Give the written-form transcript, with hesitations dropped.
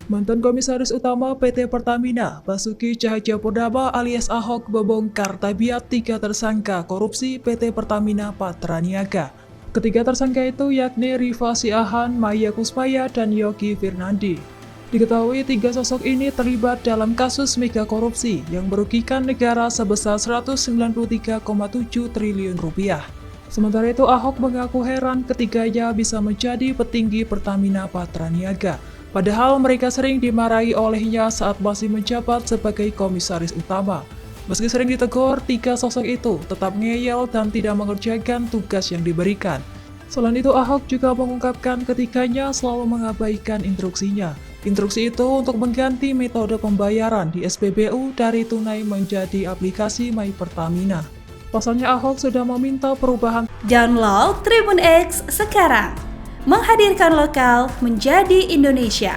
Mantan Komisaris Utama PT Pertamina, Basuki Cahayapurnama alias Ahok membongkar tabiat 3 tersangka korupsi PT Pertamina Patraniaga. Ketiga tersangka itu yakni Rifa Siahan, Maya Kusmaya, dan Yogi Firnandi. Diketahui 3 sosok ini terlibat dalam kasus mega korupsi yang merugikan negara sebesar 193,7 triliun rupiah. Sementara itu Ahok mengaku heran ketiganya bisa menjadi petinggi Pertamina Patraniaga. Padahal mereka sering dimarahi olehnya saat masih menjabat sebagai komisaris utama. Meski sering ditegur, 3 sosok itu tetap ngeyel dan tidak mengerjakan tugas yang diberikan. Selain itu, Ahok juga mengungkapkan ketiganya selalu mengabaikan instruksinya. Instruksi itu untuk mengganti metode pembayaran di SPBU dari tunai menjadi aplikasi My Pertamina. Pasalnya Ahok sudah meminta perubahan. Download Tribun X sekarang. Menghadirkan lokal menjadi Indonesia.